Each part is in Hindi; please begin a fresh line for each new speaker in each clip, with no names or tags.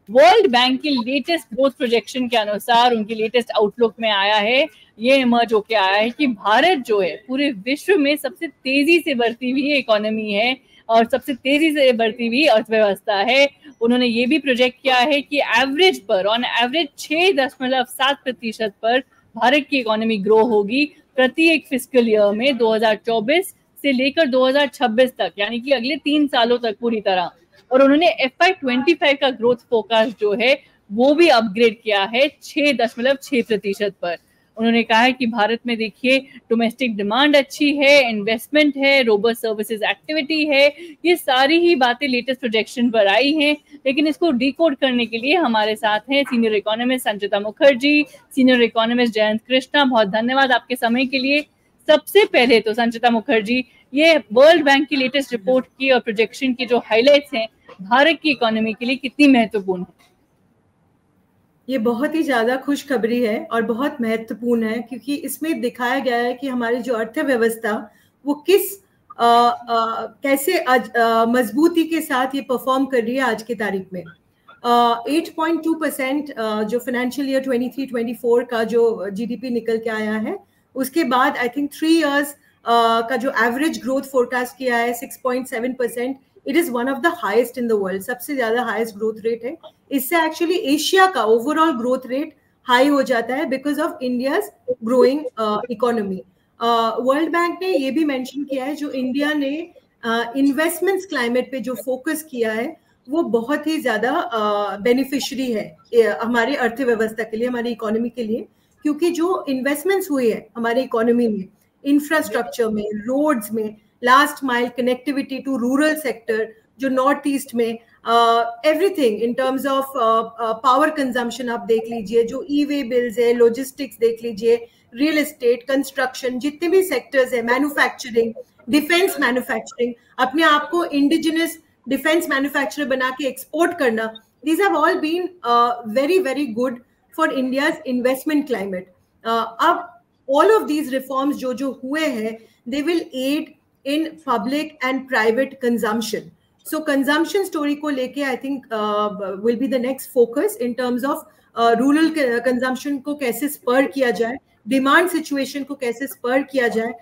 वर्ल्ड बैंक की लेटेस्ट ग्रोथ प्रोजेक्शन के अनुसार उनकी लेटेस्ट आउटलुक में आया है, ये इमर्ज होके आया है कि भारत जो है पूरे विश्व में सबसे तेजी से बढ़ती हुई इकोनॉमी है और सबसे तेजी से बढ़ती हुई अर्थव्यवस्था है। उन्होंने ये भी प्रोजेक्ट किया है कि एवरेज पर ऑन एवरेज 6.7% पर भारत की इकोनॉमी ग्रो होगी प्रति एक फिस्कल ईयर में 2024 से लेकर 2026 तक, यानी कि अगले 3 सालों तक पूरी तरह। और उन्होंने FY25 का ग्रोथ फोरकास्ट जो है वो भी अपग्रेड किया है 6.6% पर। उन्होंने कहा है कि भारत में देखिए डोमेस्टिक डिमांड अच्छी है, इन्वेस्टमेंट है, रोबस्ट सर्विसेज एक्टिविटी है, ये सारी ही बातें लेटेस्ट प्रोजेक्शन पर आई हैं। लेकिन इसको डिकोड करने के लिए हमारे साथ हैं सीनियर इकोनॉमिस्ट संचिता मुखर्जी, सीनियर इकोनॉमिस्ट जयंत कृष्णा। बहुत धन्यवाद आपके समय के लिए। सबसे पहले तो संचिता मुखर्जी, ये वर्ल्ड बैंक की लेटेस्ट रिपोर्ट की और प्रोजेक्शन की जो हाइलाइट्स हैं भारत की इकोनॉमी के लिए कितनी महत्वपूर्ण है?
ये बहुत ही ज्यादा खुशखबरी है और बहुत महत्वपूर्ण है, क्योंकि इसमें दिखाया गया है कि हमारी जो अर्थव्यवस्था वो किस कैसे मजबूती के साथ ये परफॉर्म कर रही है आज की तारीख में। 8.2% जो फाइनेंशियल ईयर 23-24 का जो जीडीपी निकल के आया है, उसके बाद आई थिंक 3 इयर्स का जो एवरेज ग्रोथ फोरकास्ट किया है 6.7%, it is one of the highest in the world, सबसे ज्यादा हाईएस्ट ग्रोथ रेट है। इससे एक्चुअली एशिया का ओवरऑल ग्रोथ रेट हाई हो जाता है because of India's growing economy. World bank ने ये भी मेंशन किया है जो इंडिया ने इन्वेस्टमेंट्स क्लाइमेट पे जो फोकस किया है वो बहुत ही ज्यादा बेनिफिशियरी है हमारी अर्थव्यवस्था के लिए, हमारी इकोनॉमी के लिए, क्योंकि जो इन्वेस्टमेंट्स हुए हैं हमारी इकोनॉमी में, इंफ्रास्ट्रक्चर में, रोड्स में, last mile connectivity to rural sector, जो नॉर्थ ईस्ट में everything in terms of power consumption आप देख लीजिए, जो ई वे बिल्स है, लॉजिस्टिक्स देख लीजिए, रियल एस्टेट, कंस्ट्रक्शन, जितने भी सेक्टर्स है, मैन्युफैक्चरिंग, डिफेंस मैन्युफैक्चरिंग, अपने आप को इंडिजिनस डिफेंस मैन्युफैक्चरर बना के एक्सपोर्ट करना, these have all been very very good for India's investment climate. अब all of these reforms जो हुए हैं, they will aid in public and private consumption. So consumption story को लेके I think will be the next focus in terms of rural consumption को कैसे spur किया जाए, demand situation को कैसे spur किया जाए,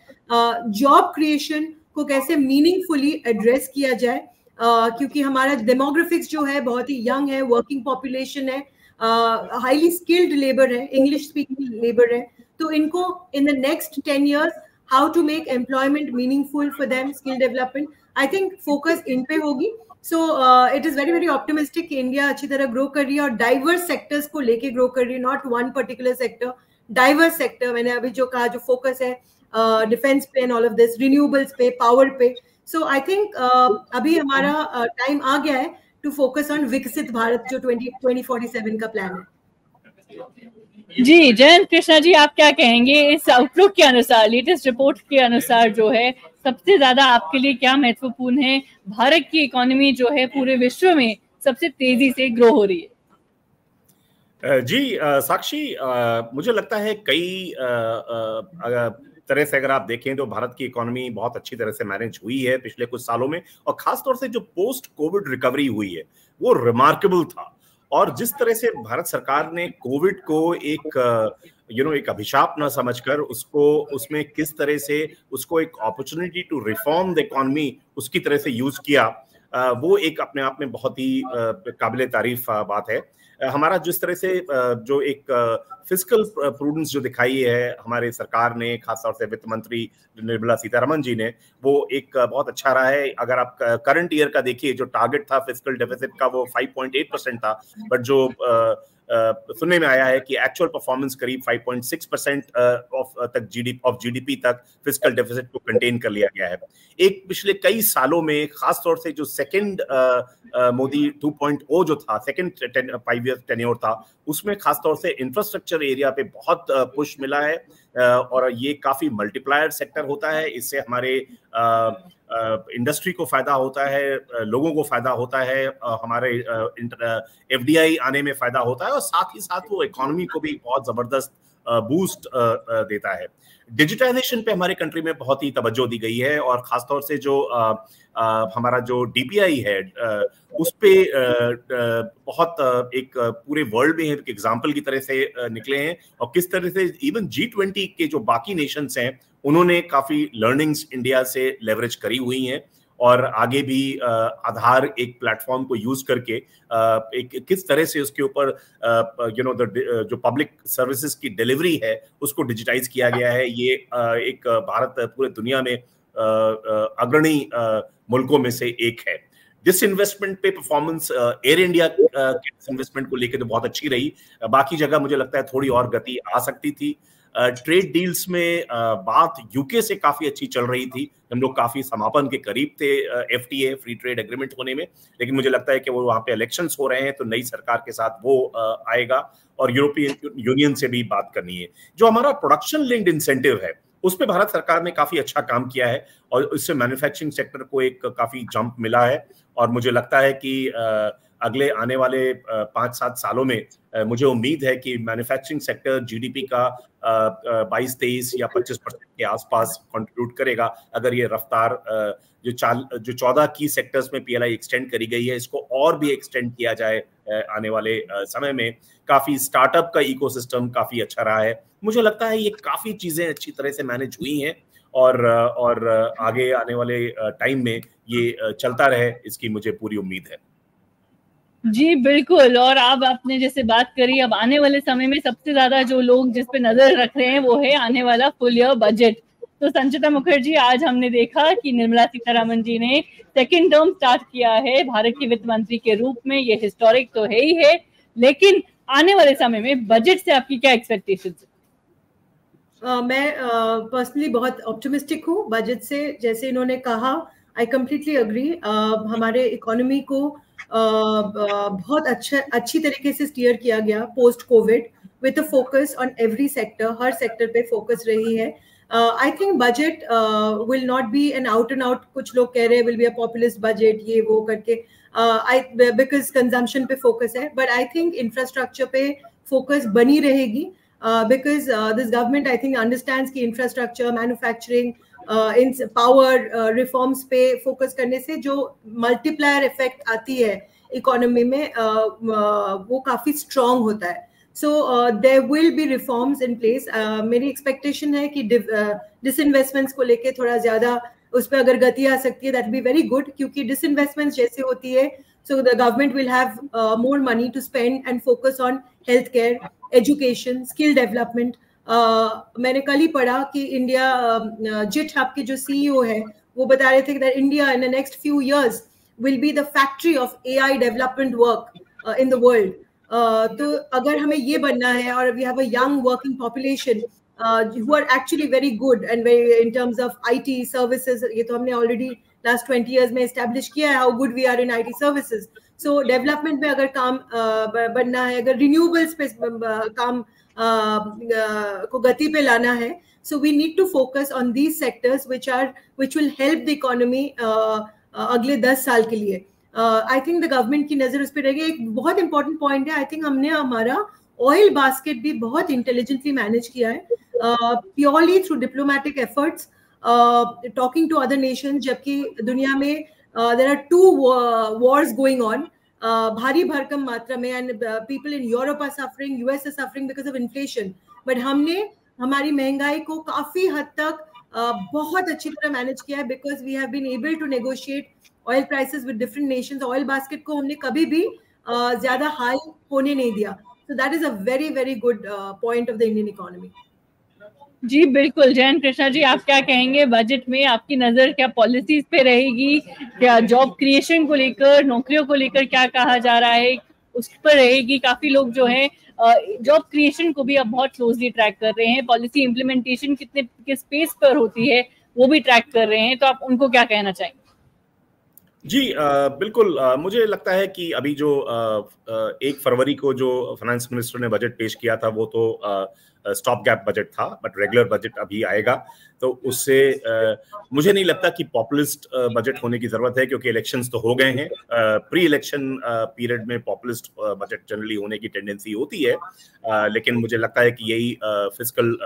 job creation को कैसे meaningfully address किया जाए, क्योंकि हमारा demographics जो है बहुत ही young है, working population है, highly skilled labor है, English speaking labor है, तो इनको in the next 10 years how to make employment meaningful for them, skill development, I think focus इन पे होगी। So it is very very optimistic कि इंडिया अच्छी तरह ग्रो कर रही है और डाइवर्स सेक्टर्स को लेके ग्रो कर रही है, not one particular sector, diverse sector. मैंने अभी जो कहा, जो फोकस है डिफेंस पे and all of this, renewables पे, पावर पे। सो आई थिंक अभी हमारा टाइम आ गया है टू फोकस ऑन विकसित भारत जो 2047 का प्लान है।
जी जयंत कृष्णा जी, आप क्या कहेंगे इस आउटलुक के अनुसार, लेटेस्ट रिपोर्ट के अनुसार जो है सबसे ज्यादा आपके लिए क्या महत्वपूर्ण है? भारत की इकोनॉमी जो है पूरे विश्व में सबसे तेजी से ग्रो हो रही है।
जी साक्षी, मुझे लगता है कई तरह से अगर आप देखें तो भारत की इकोनॉमी बहुत अच्छी तरह से मैनेज हुई है पिछले कुछ सालों में, और खासतौर से जो पोस्ट कोविड रिकवरी हुई है वो रिमार्केबल था। और जिस तरह से भारत सरकार ने कोविड को एक एक अभिशाप न समझकर उसमें किस तरह से उसको एक opportunity to reform the economy उसकी तरह से यूज किया, वो एक अपने आप में बहुत ही काबिले तारीफ बात है। हमारा जिस तरह से जो एक फिस्कल प्रूडेंस जो दिखाई है हमारे सरकार ने, खासतौर से वित्त मंत्री निर्मला सीतारमण जी ने, वो एक बहुत अच्छा रहा है। अगर आप करंट ईयर का देखिए, जो टारगेट था फिस्कल डेफिसिट का वो 5.8% था, बट जो सुनने में आया है कि एक्चुअल परफॉर्मेंस करीब 5.6% तक जीडीपी तक फिस्कल डेफिसिट को कंटेन कर लिया गया है। एक पिछले कई सालों में खासतौर से जो सेकंड मोदी 2.0 जो था, सेकंड 5 ईयर टेन्योर था, उसमें खासतौर से इंफ्रास्ट्रक्चर एरिया पे बहुत पुश मिला है, और ये काफी मल्टीप्लायर सेक्टर होता है। इससे हमारे इंडस्ट्री को फायदा होता है, लोगों को फायदा होता है, हमारे एफडीआई आने में फायदा होता है, और साथ ही साथ वो इकोनॉमी को भी बहुत जबरदस्त बूस्ट देता है। डिजिटाइजेशन पे हमारे कंट्री में बहुत ही तवज्जो दी गई है और खासतौर से जो हमारा जो डीपीआई है उस पे बहुत एक पूरे वर्ल्ड में एक एग्जाम्पल की तरह से निकले हैं और किस तरह से इवन G20 के जो बाकी नेशंस हैं उन्होंने काफी लर्निंग्स इंडिया से लेवरेज करी हुई हैं और आगे भी आधार एक प्लेटफॉर्म को यूज करके एक किस तरह से उसके ऊपर जो पब्लिक सर्विसेज की डिलीवरी है उसको डिजिटाइज किया गया है। ये एक भारत पूरे दुनिया में अग्रणी मुल्कों में से एक है। डिसइन्वेस्टमेंट पे परफॉर्मेंस एयर इंडिया के डिसइन्वेस्टमेंट को लेकर तो बहुत अच्छी रही, बाकी जगह मुझे लगता है थोड़ी और गति आ सकती थी। ट्रेड डील्स में बात यूके से काफी अच्छी चल रही थी, हम लोग काफी समापन के करीब थे FTA फ्री ट्रेड एग्रीमेंट होने में, लेकिन मुझे लगता है कि वो वहां पे इलेक्शंस हो रहे हैं तो नई सरकार के साथ वो आएगा और यूरोपियन यूनियन से भी बात करनी है। जो हमारा प्रोडक्शन लिंक्ड इंसेंटिव है उस पर भारत सरकार ने काफी अच्छा काम किया है और इससे मैन्युफैक्चरिंग सेक्टर को एक काफी जंप मिला है और मुझे लगता है कि अगले आने वाले 5-7 सालों में मुझे उम्मीद है कि मैन्युफैक्चरिंग सेक्टर GDP का 22-23 या 25% के आसपास कंट्रीब्यूट करेगा अगर ये रफ्तार जो 14 की सेक्टर्स में PLI एक्सटेंड करी गई है इसको और भी एक्सटेंड किया जाए आने वाले समय में। काफी स्टार्टअप का इकोसिस्टम काफी अच्छा रहा है, मुझे लगता है ये काफी चीजें अच्छी तरह से मैनेज हुई हैं और आगे आने वाले टाइम में ये चलता रहे इसकी मुझे पूरी उम्मीद है।
जी बिल्कुल, और अब आपने जैसे बात करी, अब आने वाले समय में सबसे ज्यादा जो लोग जिस पे नजर रख रहे हैं वो है आने वाला फुल ईयर बजट। तो संचिता मुखर्जी, आज हमने देखा कि निर्मला सीतारमण जी ने सेकंड टर्म स्टार्ट किया है भारत की वित्त मंत्री के रूप में, ये हिस्टोरिक तो है ही है, लेकिन आने वाले समय में बजट से आपकी क्या एक्सपेक्टेशंस है?
मैं पर्सनली बहुत ऑप्टिमिस्टिक हूँ बजट से। जैसे इन्होंने कहा, आई कंप्लीटली अग्री। हमारे इकोनॉमी को बहुत अच्छी तरीके से स्टीयर किया गया post covid with a focus on every sector, हर सेक्टर पे फोकस रही है। I think budget will not be an out and out, कुछ लोग कह रहे हैं will be a populist budget ये वो करके, बिकॉज कंजम्पशन पे फोकस है, बट आई थिंक इंफ्रास्ट्रक्चर पे फोकस बनी रहेगी because this government I think understands कि infrastructure, manufacturing, इन पावर रिफॉर्म्स पे फोकस करने से जो मल्टीप्लायर इफेक्ट आती है इकोनॉमी में वो काफी स्ट्रॉन्ग होता है। So there will be reforms in place. मेरी एक्सपेक्टेशन है कि डिसइन्वेस्टमेंट्स को लेके थोड़ा ज्यादा उस पर अगर गति आ सकती है दैट बी वेरी गुड, क्योंकि डिसइन्वेस्टमेंट्स जैसे होती है so the government will have more money to spend and focus on healthcare, education, skill development. मैंने कल ही पढ़ा कि इंडिया जिट हब के जो CEO है वो बता रहे थे कि India in the next few years will be the factory of AI development work in the world. तो अगर हमें ये बनना है और we have a young working population who are actually very good and very in terms of IT services, ये तो हमने already last 20 years में establish किया है how good we are in IT services. So development में अगर काम बनना है, अगर renewables पे काम को गति पे लाना है, so we need to focus on these sectors which will help the economy अगले 10 साल के लिए। I think the government की नजर उस पर रहेगी। एक बहुत important point है, I think हमने हमारा ऑयल बास्केट भी बहुत इंटेलिजेंटली मैनेज किया है, purely through diplomatic efforts, talking to other nations, जबकि दुनिया में there are 2 wars going on भारी भरकम मात्रा में, and people in Europe are suffering, US are suffering because of inflation, but हमने हमारी महंगाई को काफी हद तक बहुत अच्छी तरह मैनेज किया है because we have been able to negotiate oil prices with different nations. Oil basket को हमने कभी भी ज्यादा हाई होने नहीं दिया। So that is a very, very good point of the Indian economy.
जी बिल्कुल। जयंत कृष्णा जी, आप क्या कहेंगे, बजट में आपकी नजर क्या पॉलिसीज पे रहेगी, क्या जॉब क्रिएशन को लेकर, नौकरियों को लेकर क्या कहा जा रहा है उस पर रहेगी? काफी लोग जो है जॉब क्रिएशन को भी अब बहुत क्लोजली ट्रैक कर रहे हैं, पॉलिसी इम्प्लीमेंटेशन किस पेस पर होती है वो भी ट्रैक कर रहे हैं, तो आप उनको क्या कहना चाहेंगे?
जी बिल्कुल, मुझे लगता है कि अभी जो 1 फरवरी को जो फाइनेंस मिनिस्टर ने बजट पेश किया था वो तो स्टॉप गैप बजट था, बट रेगुलर बजट अभी आएगा। तो उससे मुझे नहीं लगता कि पॉपुलिस्ट बजट होने की जरूरत है, क्योंकि इलेक्शंस तो हो गए हैं। प्री इलेक्शन पीरियड में पॉपुलिस्ट बजट जनरली होने की टेंडेंसी होती है, लेकिन मुझे लगता है कि यही फिस्कल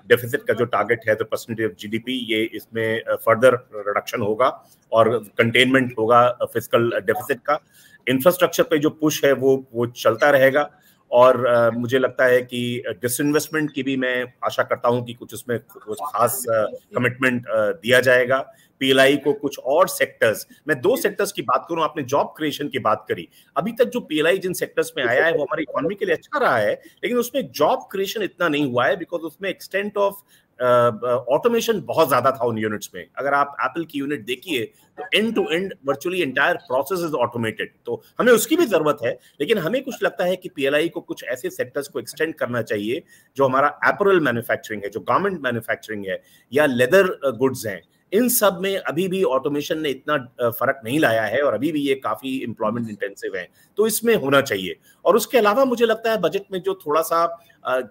डेफिसिट का जो टारगेट है, तो परसेंटेज ऑफ जीडीपी, ये इसमें फर्दर रिडक्शन होगा और कंटेनमेंट होगा फिस्कल डेफिसिट का। इंफ्रास्ट्रक्चर पे जो पुश है वो चलता रहेगा, और मुझे लगता है कि डिसइन्वेस्टमेंट की भी मैं आशा करता हूं कि कुछ उसमें कुछ खास कमिटमेंट दिया जाएगा। पीएलआई को कुछ और सेक्टर्स, मैं 2 सेक्टर्स की बात करूं, आपने जॉब क्रिएशन की बात करी। अभी तक जो पीएलआई जिन सेक्टर्स में आया है वो हमारी इकोनॉमी के लिए अच्छा रहा है, लेकिन उसमें जॉब क्रिएशन इतना नहीं हुआ है, बिकॉज उसमें एक्सटेंट ऑफ ऑटोमेशन बहुत ज्यादा था उन यूनिट्स में। अगर आप एप्पल की यूनिट देखिए तो end to end virtually entire process is automated, तो हमें उसकी भी जरूरत है। लेकिन हमें कुछ लगता है कि पीएलआई को कुछ ऐसे सेक्टर्स को एक्सटेंड करना चाहिए जो हमारा एपरल मैन्युफैक्चरिंग है, जो गारमेंट मैन्युफैक्चरिंग है, या लेदर गुड्स हैं। इन सब में अभी भी ऑटोमेशन ने इतना फर्क नहीं लाया है, और अभी भी ये काफी एम्प्लॉयमेंट इंटेंसिव है, तो इसमें होना चाहिए। और उसके अलावा मुझे लगता है बजट में जो थोड़ा सा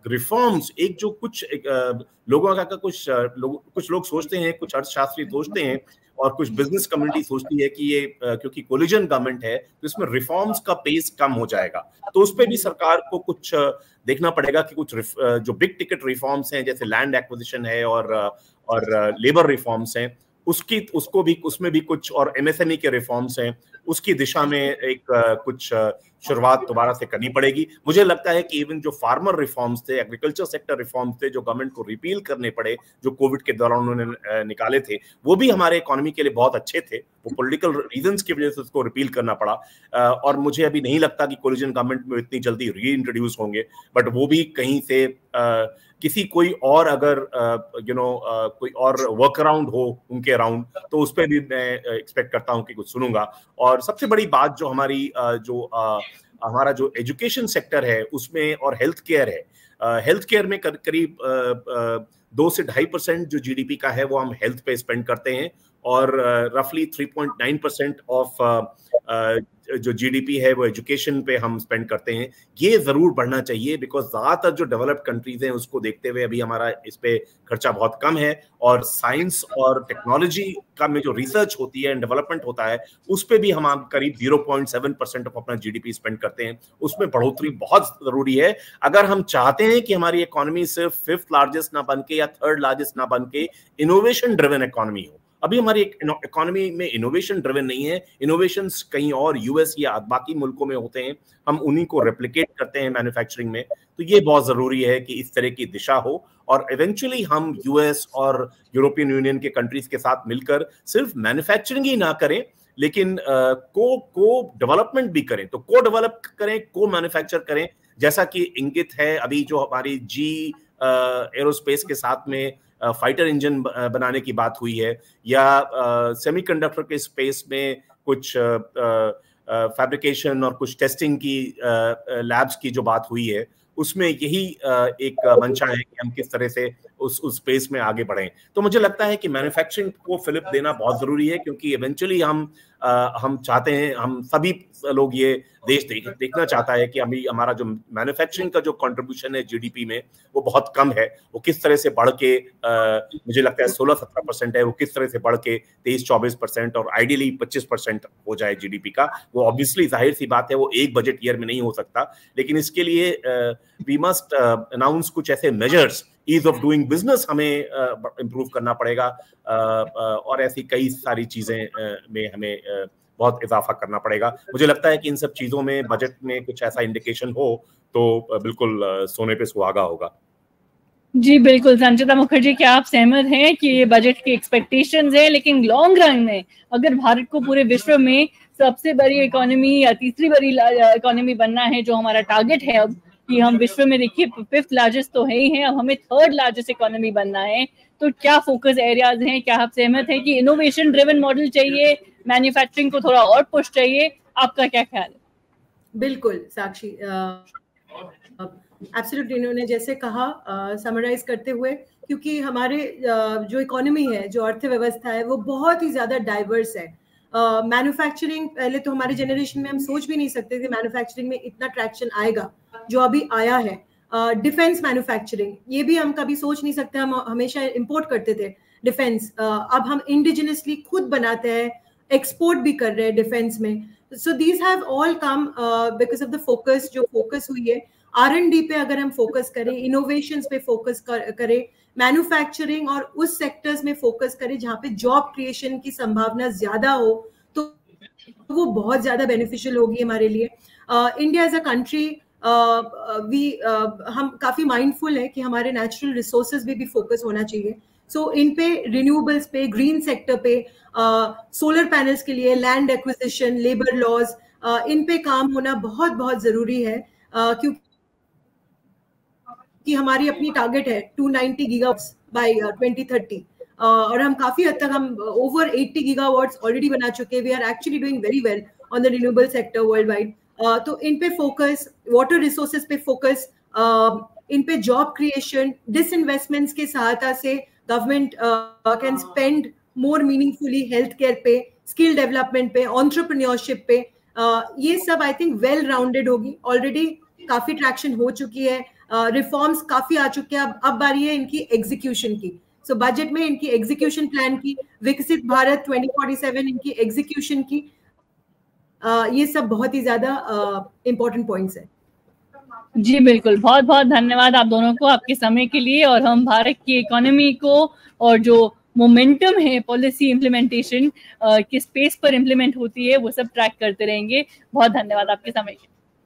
रिफॉर्म्स, एक जो कुछ लोगों का कुछ लोग सोचते हैं, कुछ अर्थशास्त्री सोचते हैं, और कुछ बिजनेस कम्युनिटी सोचती है कि ये क्योंकि कोलिजन गवर्नमेंट है तो इसमें रिफॉर्म्स का पेस कम हो जाएगा, तो उस पर भी सरकार को कुछ देखना पड़ेगा कि कुछ जो बिग टिकट रिफॉर्म्स हैं, जैसे लैंड एक्विजिशन है और लेबर रिफॉर्म्स हैं, उसमें भी कुछ, और एमएसएमई के रिफॉर्म्स हैं, उसकी दिशा में एक कुछ शुरुआत दोबारा से करनी पड़ेगी। मुझे लगता है कि इवन जो फार्मर रिफॉर्म्स थे, एग्रीकल्चर सेक्टर रिफॉर्म्स थे, जो गवर्नमेंट को रिपील करने पड़े, जो कोविड के दौरान उन्होंने निकाले थे, वो भी हमारे इकोनॉमी के लिए बहुत अच्छे थे। वो पॉलिटिकल रीजंस की वजह से उसको रिपील करना पड़ा, और मुझे अभी नहीं लगता कि कोलिजन गवर्नमेंट में इतनी जल्दी री इंट्रोड्यूस होंगे, बट वो भी कहीं से किसी कोई और अगर कोई और वर्क अराउंड हो उनके अराउंड, तो उस पर भी मैं एक्सपेक्ट करता हूं कि कुछ सुनूंगा। और सबसे बड़ी बात जो हमारा जो एजुकेशन सेक्टर है उसमें, और हेल्थ केयर है, हेल्थ केयर में करीब 2 से 2.5% जो जीडीपी का है वो हम हेल्थ पे स्पेंड करते हैं, और रफली 3.9% ऑफ जो जीडीपी है वो एजुकेशन पे हम स्पेंड करते हैं। ये जरूर बढ़ना चाहिए, बिकॉज ज्यादातर जो डेवलप्ड कंट्रीज हैं उसको देखते हुए अभी हमारा इस पे खर्चा बहुत कम है, और साइंस और टेक्नोलॉजी का में जो रिसर्च होती है एंड डेवलपमेंट होता है उस पे भी हम करीब 0.7% ऑफ अपना जीडीपी स्पेंड करते हैं। उसमें बढ़ोतरी बहुत जरूरी है अगर हम चाहते हैं कि हमारी इकोनॉमी सिर्फ 5th लार्जेस्ट ना बन के या 3rd लार्जेस्ट ना बन के इनोवेशन ड्रिवन इकोनॉमी हो। अभी हमारी इकोनॉमी में इनोवेशन ड्रिवन नहीं है, इनोवेशंस कहीं और यूएस या बाकी मुल्कों में होते हैं, हम उन्हीं को रेप्लिकेट करते हैं मैन्युफैक्चरिंग में। तो ये बहुत जरूरी है कि इस तरह की दिशा हो, और इवेंचुअली हम यूएस और यूरोपियन यूनियन के कंट्रीज के साथ मिलकर सिर्फ मैन्युफैक्चरिंग ही ना करें, लेकिन को डेवलपमेंट भी करें। तो को डेवलप करें, को मैन्युफैक्चर करें, जैसा कि इंगित है अभी जो हमारी जी एरोस्पेस के साथ में फाइटर इंजन बनाने की बात हुई है, या सेमीकंडक्टर के स्पेस में कुछ फैब्रिकेशन और कुछ टेस्टिंग की लैब्स की जो बात हुई है, उसमें यही एक मंशा है कि हम किस तरह से उस स्पेस में आगे बढ़ें। तो मुझे लगता है कि मैन्युफैक्चरिंग को फिलिप देना बहुत जरूरी है, क्योंकि इवेंचुअली हम चाहते हैं, हम सभी लोग ये देश देखना चाहता है कि अभी हमारा जो मैन्युफैक्चरिंग का जो कंट्रीब्यूशन है जीडीपी में वो बहुत कम है, वो किस तरह से बढ़ के मुझे लगता है 16-17% है, वो किस तरह से बढ़ के 23-24% और आइडियली 25% हो जाए जीडीपी का। वो ऑब्वियसली जाहिर सी बात है वो एक बजट ईयर में नहीं हो सकता, लेकिन इसके लिए वी मस्ट अनाउंस कुछ ऐसे measures, ease of doing business हमें इम्प्रूव करना पड़ेगा, और ऐसी कई सारी चीजें में हमें बहुत इजाफा करना पड़ेगा। मुझे लगता है कि इन सब चीजों में बजट में कुछ ऐसा इंडिकेशन हो तो बिल्कुल सोने पे सुहागा होगा।
जी बिल्कुल। संचिता मुखर्जी, क्या आप सहमत हैं कि ये बजट की एक्सपेक्टेशंस है, लेकिन लॉन्ग रन में अगर भारत को पूरे विश्व में सबसे बड़ी इकोनॉमी या तीसरी बड़ी इकोनॉमी बनना है, जो हमारा टारगेट है अब कि हम विश्व में देखिए 5th लार्जेस्ट तो है ही हैं, अब हमें 3rd लार्जेस्ट इकोनॉमी बनना है, तो क्या फोकस एरियाज हैं? क्या आप सहमत हैं कि इनोवेशन ड्रिवन मॉडल चाहिए, मैन्युफैक्चरिंग को थोड़ा और पुश चाहिए? आपका क्या ख्याल है?
बिल्कुल साक्षी, एब्सोल्युटली इन्होंने जैसे कहा, समराइज करते हुए, क्योंकि हमारे जो इकोनॉमी है, जो अर्थव्यवस्था है, वो बहुत ही ज्यादा डाइवर्स है। मैन्युफैक्चरिंग पहले तो हमारे जनरेशन में हम सोच भी नहीं सकते थे मैन्युफैक्चरिंग में इतना ट्रैक्शन आएगा जो अभी आया है। डिफेंस मैन्युफैक्चरिंग, ये भी हम कभी सोच नहीं सकते, हम हमेशा इंपोर्ट करते थे डिफेंस, अब हम इंडिजिनसली खुद बनाते हैं, एक्सपोर्ट भी कर रहे हैं डिफेंस में. So these have all come because of the focus, जो फोकस हुई है R&D पे. अगर हम फोकस करें, इनोवेशंस पे फोकस करें, मैन्युफैक्चरिंग और उस सेक्टर्स में फोकस करें जहां पे जॉब क्रिएशन की संभावना ज्यादा हो, तो वो बहुत ज्यादा बेनिफिशियल होगी हमारे लिए. इंडिया एज अ कंट्री, हम काफी माइंडफुल है कि हमारे नेचुरल रिसोर्सेज भी फोकस होना चाहिए. सो इन पे, रिन्यूएबल्स पे, ग्रीन सेक्टर पे, सोलर पैनल्स के लिए लैंड एक्विजिशन, लेबर लॉज, इन पे काम होना बहुत बहुत जरूरी है, क्योंकि हमारी अपनी टारगेट है 290 गीगावाट्स बाय 2030, और हम काफी हद तक, हम ओवर 80 गीगावाट्स ऑलरेडी बना चुके हैं. We are actually doing very well on the renewable sector world wide. तो इन पे फोकस, वाटर रिसोर्सेज पे फोकस, इन पे जॉब क्रिएशन, डिसइन्वेस्टमेंट्स के सहायता से government can spend more meaningfully health care पे, स्किल डेवलपमेंट पे, एंटरप्रेन्योरशिप पे. ये सब आई थिंक वेल राउंडेड होगी. ऑलरेडी काफी ट्रैक्शन हो चुकी है, रिफॉर्म्स काफी आ चुके हैं. अब बारी है इनकी एग्जीक्यूशन की. सो बजट में इनकी एग्जीक्यूशन प्लान की, विकसित भारत 2047 इनकी एग्जीक्यूशन की, ये सब बहुत ही ज्यादा इम्पोर्टेंट पॉइंट्स है.
जी बिल्कुल, बहुत बहुत धन्यवाद आप दोनों को आपके समय के लिए. और हम भारत की इकोनॉमी को और जो मोमेंटम है पॉलिसी इम्प्लीमेंटेशन किस पेस पर इम्प्लीमेंट होती है वो सब ट्रैक करते रहेंगे. बहुत धन्यवाद आपके समय के लिए.